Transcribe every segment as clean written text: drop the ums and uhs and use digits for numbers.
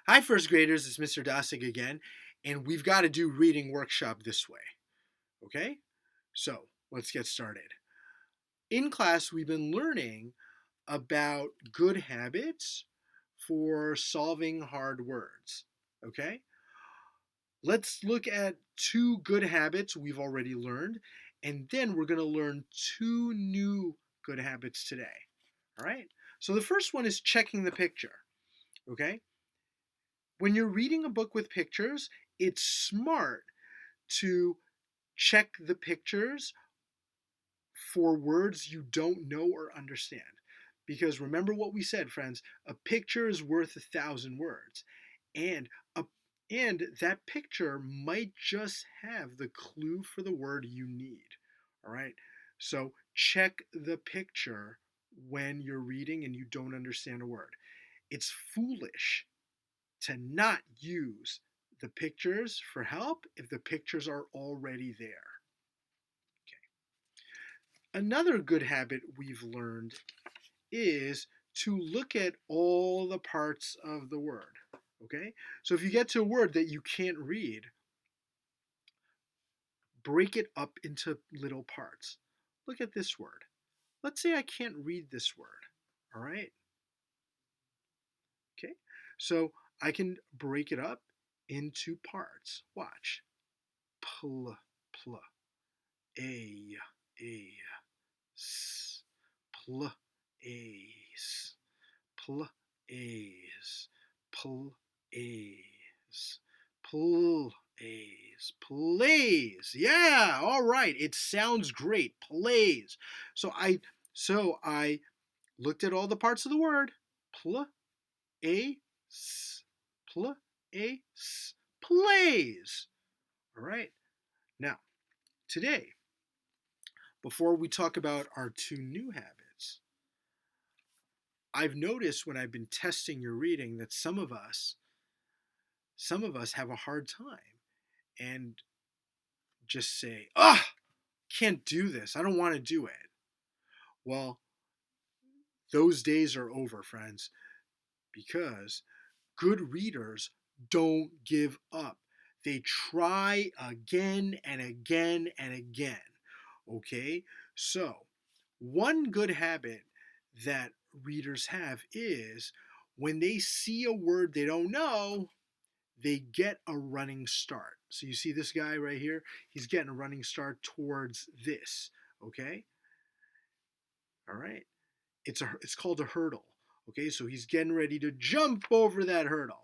Hi, first graders. It's Mr. Dosig again, and we've got to do reading workshop this way. Okay? So let's get started. In class, we've been learning about good habits for solving hard words. Okay? Let's look at two good habits we've already learned, and then we're going to learn two new good habits today. All right? So the first one is checking the picture. Okay? When you're reading a book with pictures, it's smart to check the pictures for words you don't know or understand. Because remember what we said, friends, a picture is worth 1,000 words. And a and that picture might just have the clue for the word you need. All right? So check the picture when you're reading and you don't understand a word. It's foolish to not use the pictures for help if the pictures are already there. Another good habit we've learned is to look at all the parts of the word. Okay? So if you get to a word that you can't read, break it up into little parts. Look at this word. Let's say I can't read this word. All right? Okay? So I can break it up into parts. Watch. Pl, pl, a, s, pl, ace, pl, ace, pl, ace, pl, ace, plays. Yeah, all right. It sounds great. Plays. So I looked at all the parts of the word. Pl, ace, pl, ace, plays. All right. Now, today, before we talk about our two new habits, I've noticed when I've been testing your reading that some of us have a hard time and just say, "Ah, can't do this. I don't want to do it." Well, those days are over, friends, because good readers don't give up. They try again and again and again. Okay? So, one good habit that readers have is when they see a word they don't know, they get a running start. So you see this guy right here? He's getting a running start towards this. Okay? All right. It's called a hurdle. Okay? So he's getting ready to jump over that hurdle.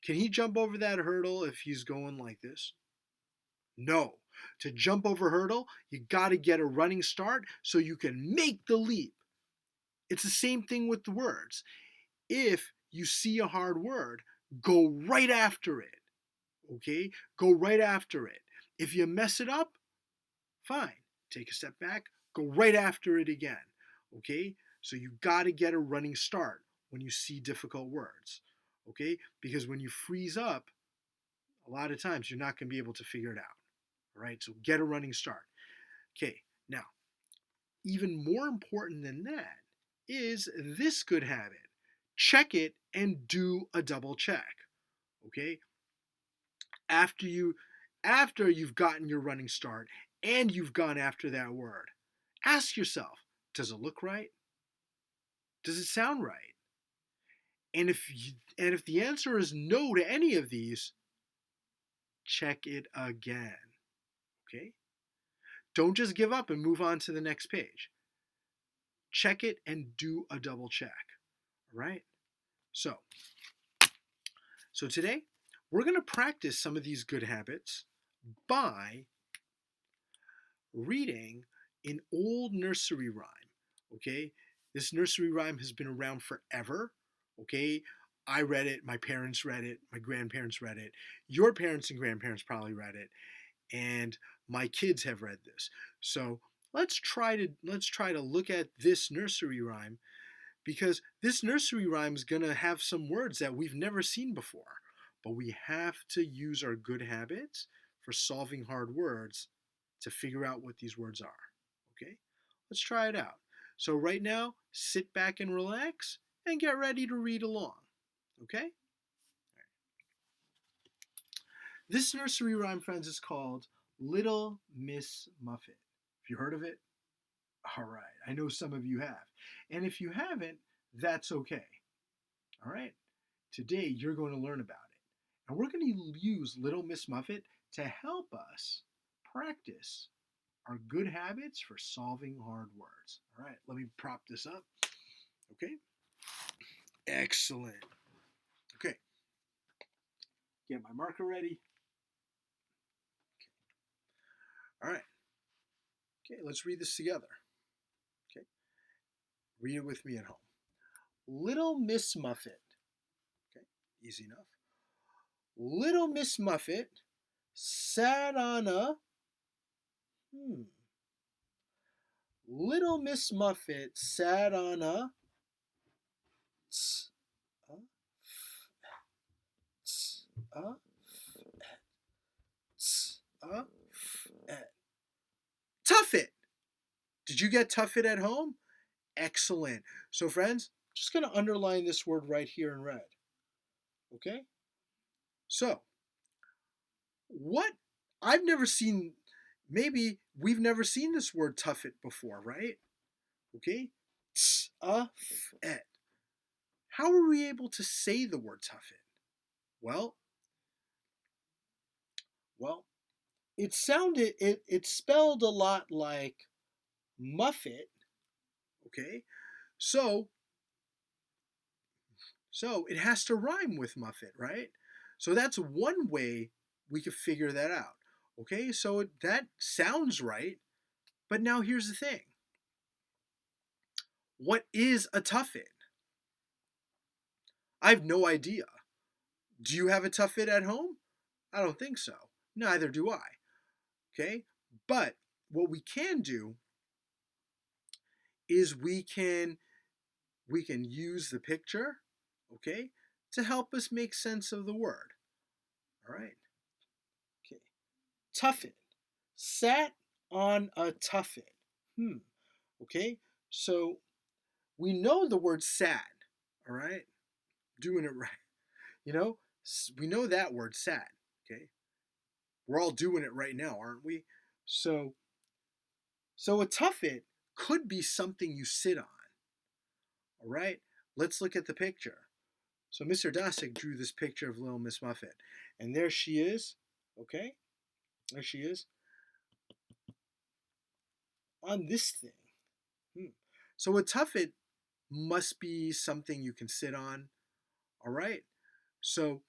Can he jump over that hurdle if he's going like this? No. To jump over hurdle, you got to get a running start so you can make the leap. It's the same thing with the words. If you see a hard word, go right after it. Okay? Go right after it. If you mess it up, fine. Take a step back, go right after it again. Okay? So you got to get a running start when you see difficult words. Okay? Because when you freeze up, a lot of times you're not going to be able to figure it out. All right? So get a running start. Okay? Now, even more important than that is this good habit. Check it and do a double check. Okay? After you after you've gotten your running start and you've gone after that word, ask yourself, does it look right? Does it sound right? And if the answer is no to any of these, check it again. Okay? Don't just give up and move on to the next page. Check it and do a double check. All right? So, so today we're going to practice some of these good habits by reading an old nursery rhyme. Okay? This nursery rhyme has been around forever. Okay? I read it, my parents read it, my grandparents read it, your parents and grandparents probably read it, and my kids have read this. So let's try to look at this nursery rhyme because this nursery rhyme is going to have some words that we've never seen before. But we have to use our good habits for solving hard words to figure out what these words are. Okay? Let's try it out. So, right now, sit back and relax and get ready to read along. Okay? This nursery rhyme, friends, is called Little Miss Muffet. Have you heard of it? All right, I know some of you have. And if you haven't, that's okay. All right, today you're going to learn about it. And we're going to use Little Miss Muffet to help us practice our good habits for solving hard words. All right, let me prop this up. Okay, excellent. Okay, get my marker ready. All right, okay, let's read this together. Okay, read it with me at home. Little Miss Muffet. Okay, easy enough. Little Miss Muffet sat on a Little Miss Muffet sat on a a, a, a, Tuffet. Did you get Tuffet at home? Excellent. So, friends, just going to underline this word right here in red. Okay? So, what I've never seen, maybe we've never seen this word Tuffet before, right? Okay? Tuffet. How are we able to say the word Tuffet? Well, it spelled a lot like Muffet. Okay? So it has to rhyme with Muffet, right? So that's one way we could figure that out. Okay, so that sounds right, but now here's the thing. What is a tuffet? I have no idea. Do you have a tuffet at home? I don't think so. Neither do I. Okay, but what we can do is we can use the picture, okay, to help us make sense of the word. All right. Okay. Tuffet. Sat on a tuffet. Okay. So we know the word sat. All right. Doing it right. You know, we know that word sat. Okay. We're all doing it right now, aren't we? So a tuffet could be something you sit on. All right. Let's look at the picture. So Mr. Dosick drew this picture of Little Miss Muffet. And there she is. Okay? There she is. On this thing. So a tuffet must be something you can sit on. All right? So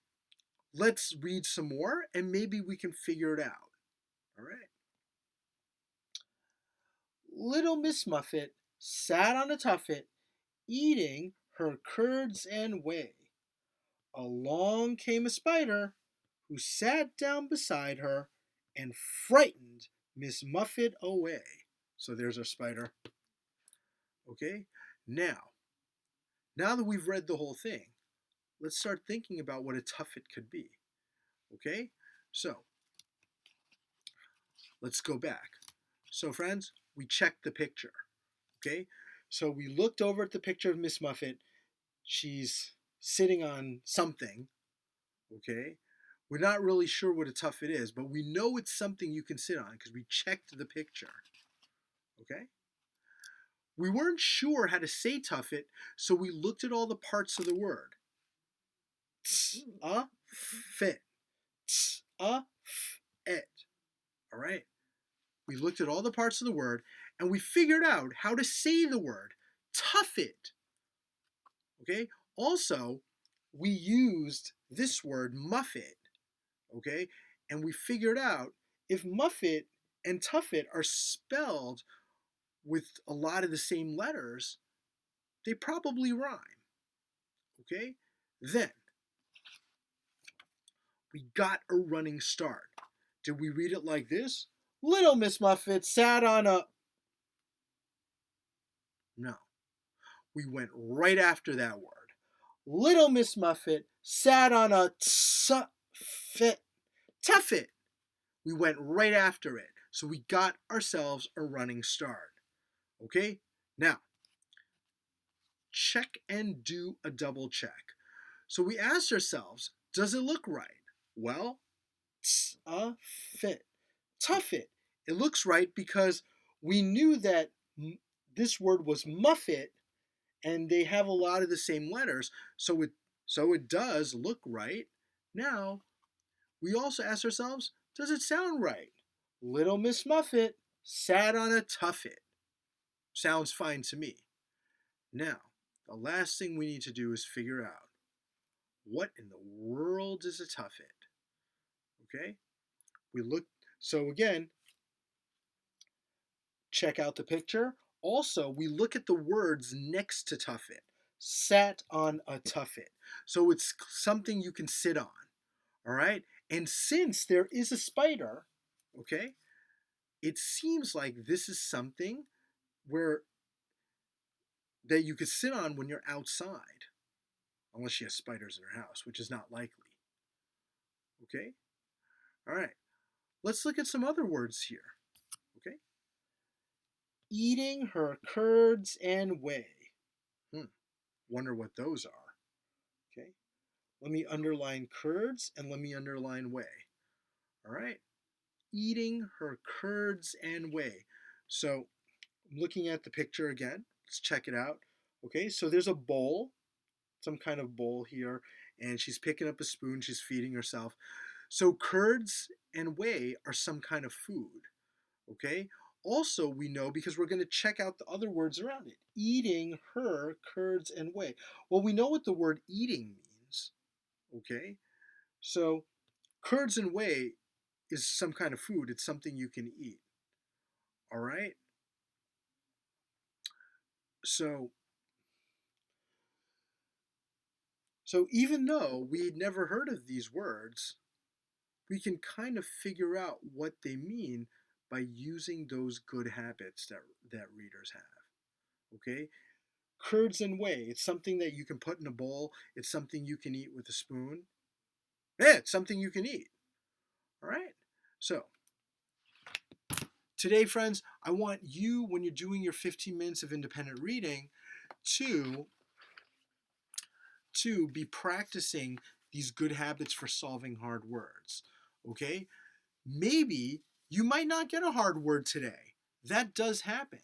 let's read some more and maybe we can figure it out. All right? Little Miss Muffet sat on a tuffet eating her curds and whey. Along came a spider who sat down beside her and frightened Miss Muffet away. So there's our spider. Okay? Now that we've read the whole thing, let's start thinking about what a tuffet could be. Okay? So, let's go back. So, friends, we checked the picture. Okay? So, we looked over at the picture of Miss Muffet. She's sitting on something. Okay? We're not really sure what a tuffet is, but we know it's something you can sit on because we checked the picture. Okay? We weren't sure how to say tuffet, so we looked at all the parts of the word. T-a-fit. T-a-fit. All right? We looked at all the parts of the word and we figured out how to say the word tuffet. Okay? Also, we used this word muffet. Okay? And we figured out if muffet and tuffet are spelled with a lot of the same letters, they probably rhyme. Okay? Then we got a running start. Did we read it like this? Little Miss Muffet sat on a... No. We went right after that word. Little Miss Muffet sat on a tuffet. Tuffet. We went right after it. So we got ourselves a running start. Okay? Now, check and do a double check. So we asked ourselves, does it look right? Well, T-a-fit. Tough it. It looks right because we knew that this word was muffet and they have a lot of the same letters, so it does look right. Now, we also ask ourselves, does it sound right? Little Miss Muffet sat on a tuffet. Sounds fine to me. Now, the last thing we need to do is figure out what in the world is a tuffet? Okay? We look so again, check out the picture. Also, we look at the words next to tuffet. Sat on a tuffet. So it's something you can sit on. All right? And since there is a spider, okay, it seems like this is something where that you could sit on when you're outside, unless she has spiders in her house, which is not likely. Okay? All right. Let's look at some other words here. Okay? Eating her curds and whey. Wonder what those are. Okay? Let me underline curds and let me underline whey. All right? Eating her curds and whey. So, looking at the picture again, let's check it out. Okay, so there's a bowl, some kind of bowl here, and she's picking up a spoon, she's feeding herself. So, curds and whey are some kind of food. Okay, also we know because we're going to check out the other words around it. Eating her curds and whey. Well, we know what the word eating means. Okay, so curds and whey is some kind of food, it's something you can eat. All right, so even though we'd never heard of these words, we can kind of figure out what they mean by using those good habits that readers have. Okay, curds and whey, it's something that you can put in a bowl, it's something you can eat with a spoon. Yeah, it's something you can eat. All right, so today, friends, I want you, when you're doing your 15 minutes of independent reading, to be practicing these good habits for solving hard words. Okay, maybe you might not get a hard word today, that does happen.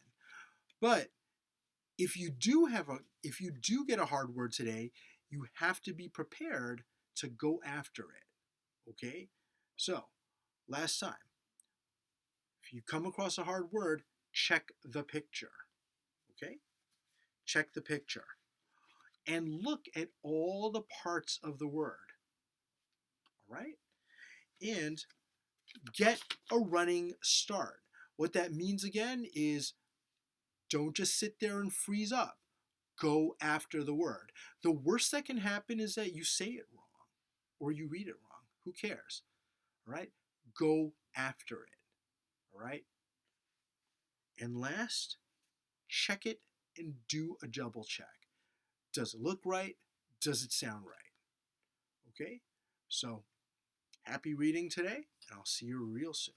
But if you do get a hard word today, you have to be prepared to go after it. Okay, so last time, if you come across a hard word, check the picture. Okay, check the picture and look at all the parts of the word. All right, and get a running start. What that means again is don't just sit there and freeze up. Go after the word. The worst that can happen is that you say it wrong or you read it wrong. Who cares? All right? Go after it. All right? And last, check it and do a double check. Does it look right? Does it sound right? Okay? So, happy reading today, and I'll see you real soon.